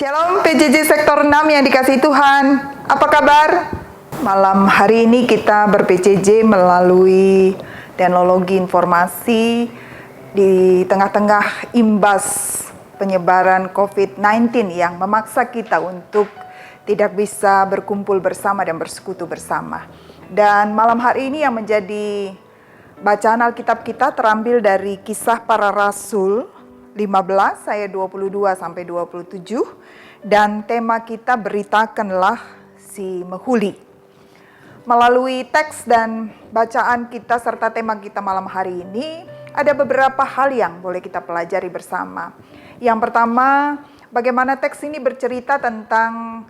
Shalom PJJ Sektor 6 yang dikasihi Tuhan. Apa kabar? Malam hari ini kita ber-PJJ melalui teknologi informasi di tengah-tengah imbas penyebaran COVID-19 yang memaksa kita untuk tidak bisa berkumpul bersama dan bersekutu bersama. Dan malam hari ini yang menjadi bacaan Alkitab kita terambil dari Kisah Para Rasul 15 ayat 22 sampai 27 dan tema kita beritakanlah si Mehuli. Melalui teks dan bacaan kita serta tema kita malam hari ini ada beberapa hal yang boleh kita pelajari bersama. Yang pertama, bagaimana teks ini bercerita tentang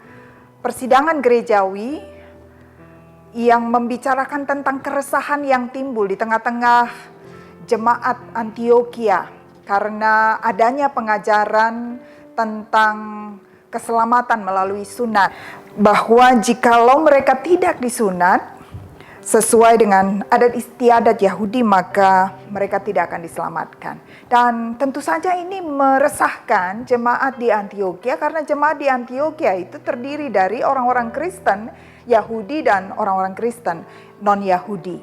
persidangan gerejawi yang membicarakan tentang keresahan yang timbul di tengah-tengah jemaat Antioquia karena adanya pengajaran tentang keselamatan melalui sunat, bahwa jikalau mereka tidak disunat sesuai dengan adat istiadat Yahudi maka mereka tidak akan diselamatkan. Dan tentu saja ini meresahkan jemaat di Antioquia karena jemaat di Antioquia itu terdiri dari orang-orang Kristen Yahudi dan orang-orang Kristen non-Yahudi.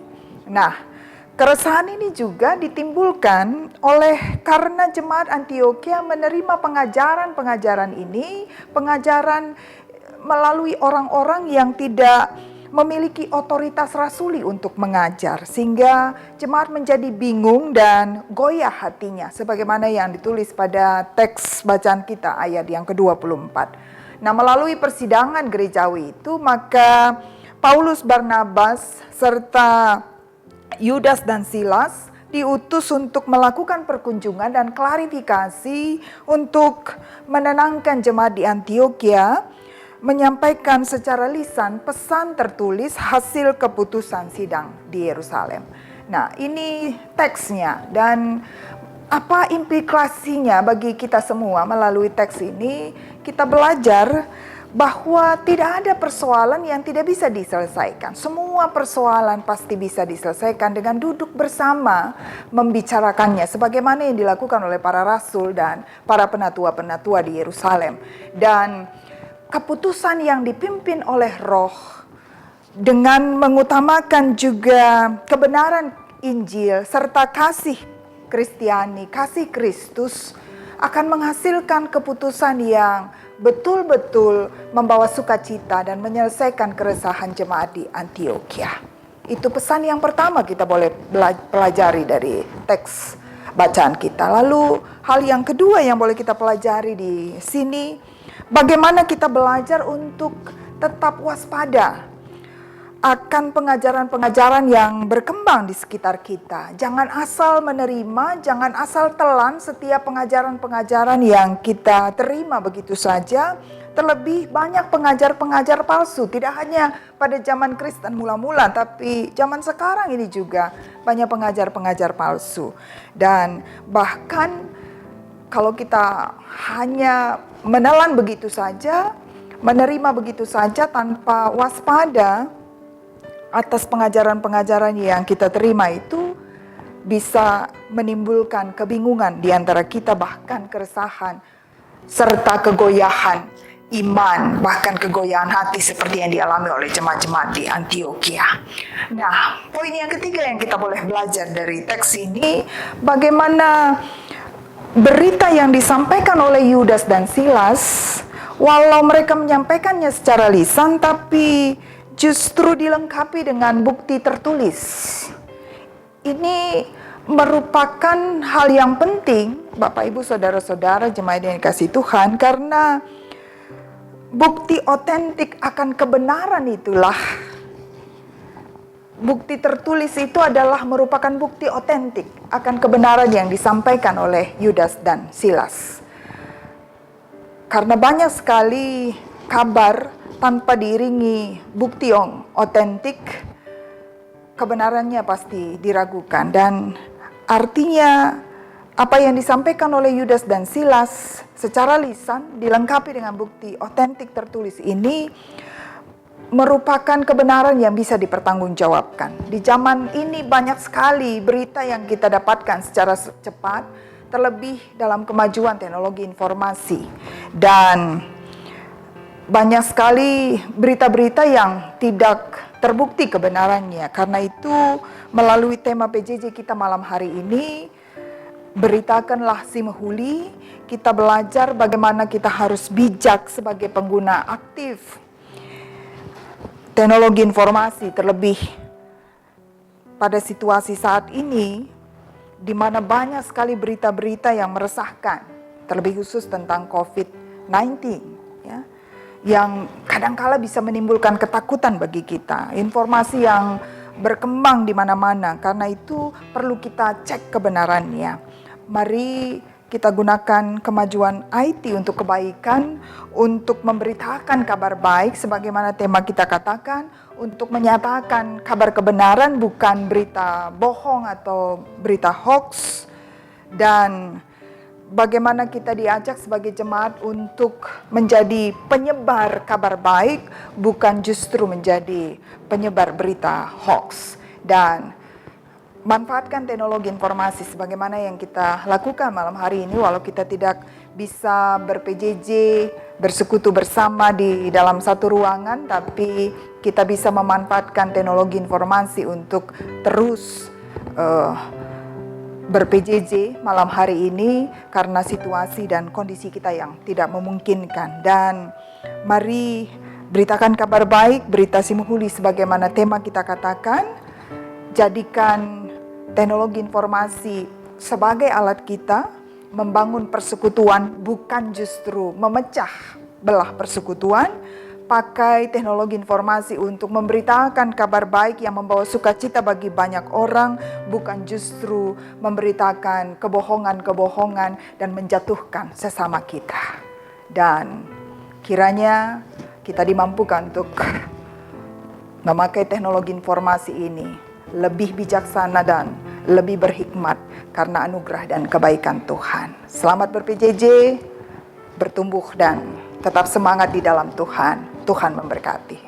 Nah, keresahan ini juga ditimbulkan oleh karena jemaat Antioquia menerima pengajaran ini, pengajaran melalui orang-orang yang tidak memiliki otoritas rasuli untuk mengajar, sehingga jemaat menjadi bingung dan goyah hatinya, sebagaimana yang ditulis pada teks bacaan kita ayat yang ke-24. Nah, melalui persidangan gerejawi itu, maka Paulus, Barnabas, serta Yudas dan Silas diutus untuk melakukan perkunjungan dan klarifikasi untuk menenangkan jemaat di Antioquia, menyampaikan secara lisan pesan tertulis hasil keputusan sidang di Yerusalem. Nah, ini teksnya dan apa implikasinya bagi kita semua. Melalui teks ini kita belajar bahwa tidak ada persoalan yang tidak bisa diselesaikan. Semua persoalan pasti bisa diselesaikan dengan duduk bersama membicarakannya, sebagaimana yang dilakukan oleh para rasul dan para penatua-penatua di Yerusalem. Dan keputusan yang dipimpin oleh Roh dengan mengutamakan juga kebenaran Injil serta kasih Kristiani, kasih Kristus akan menghasilkan keputusan yang betul-betul membawa sukacita dan menyelesaikan keresahan jemaat di Antioquia. Itu pesan yang pertama kita boleh pelajari dari teks bacaan kita. Lalu hal yang kedua yang boleh kita pelajari di sini, bagaimana kita belajar untuk tetap waspada akan pengajaran-pengajaran yang berkembang di sekitar kita. Jangan asal menerima, jangan asal telan setiap pengajaran-pengajaran yang kita terima begitu saja. Terlebih banyak pengajar-pengajar palsu, tidak hanya pada zaman Kristen mula-mula, tapi zaman sekarang ini juga banyak pengajar-pengajar palsu. Dan bahkan kalau kita hanya menelan begitu saja, menerima begitu saja tanpa waspada atas pengajaran-pengajaran yang kita terima, itu bisa menimbulkan kebingungan di antara kita, bahkan keresahan serta kegoyahan iman, bahkan kegoyahan hati seperti yang dialami oleh jemaat-jemaat di Antioquia. Nah, poin yang ketiga yang kita boleh belajar dari teks ini, bagaimana berita yang disampaikan oleh Yudas dan Silas, walau mereka menyampaikannya secara lisan, tapi justru dilengkapi dengan bukti tertulis. Ini merupakan hal yang penting, Bapak Ibu Saudara-saudara jemaat yang dikasihi Tuhan, karena bukti otentik akan kebenaran itulah. Bukti tertulis itu adalah merupakan bukti otentik akan kebenaran yang disampaikan oleh Yudas dan Silas. Karena banyak sekali kabar tanpa diiringi bukti yang otentik, kebenarannya pasti diragukan. Dan artinya apa yang disampaikan oleh Yudas dan Silas secara lisan dilengkapi dengan bukti otentik tertulis ini merupakan kebenaran yang bisa dipertanggungjawabkan. Di zaman ini banyak sekali berita yang kita dapatkan secara cepat, terlebih dalam kemajuan teknologi informasi. Dan banyak sekali berita-berita yang tidak terbukti kebenarannya. Karena itu melalui tema PJJ kita malam hari ini, beritakanlah si Mehuli, kita belajar bagaimana kita harus bijak sebagai pengguna aktif teknologi informasi, terlebih pada situasi saat ini di mana banyak sekali berita-berita yang meresahkan, terlebih khusus tentang COVID-19 ya, yang kadangkala bisa menimbulkan ketakutan bagi kita. Informasi yang berkembang di mana-mana, karena itu perlu kita cek kebenarannya. Mari kita gunakan kemajuan IT untuk kebaikan, untuk memberitakan kabar baik sebagaimana tema kita katakan, untuk menyatakan kabar kebenaran bukan berita bohong atau berita hoax, dan bagaimana kita diajak sebagai jemaat untuk menjadi penyebar kabar baik, bukan justru menjadi penyebar berita hoax. Dan manfaatkan teknologi informasi sebagaimana yang kita lakukan malam hari ini, walau kita tidak bisa ber-PJJ, bersekutu bersama di dalam satu ruangan, tapi kita bisa memanfaatkan teknologi informasi untuk terus ber-PJJ malam hari ini karena situasi dan kondisi kita yang tidak memungkinkan. Dan mari beritakan kabar baik, berita si Mehuli sebagaimana tema kita katakan. Jadikan teknologi informasi sebagai alat kita membangun persekutuan, bukan justru memecah belah persekutuan. Pakai teknologi informasi untuk memberitakan kabar baik yang membawa sukacita bagi banyak orang, bukan justru memberitakan kebohongan-kebohongan dan menjatuhkan sesama kita. Dan kiranya kita dimampukan untuk memakai teknologi informasi ini lebih bijaksana dan lebih berhikmat karena anugerah dan kebaikan Tuhan. Selamat ber-PJJ, bertumbuh dan tetap semangat di dalam Tuhan. Tuhan memberkati.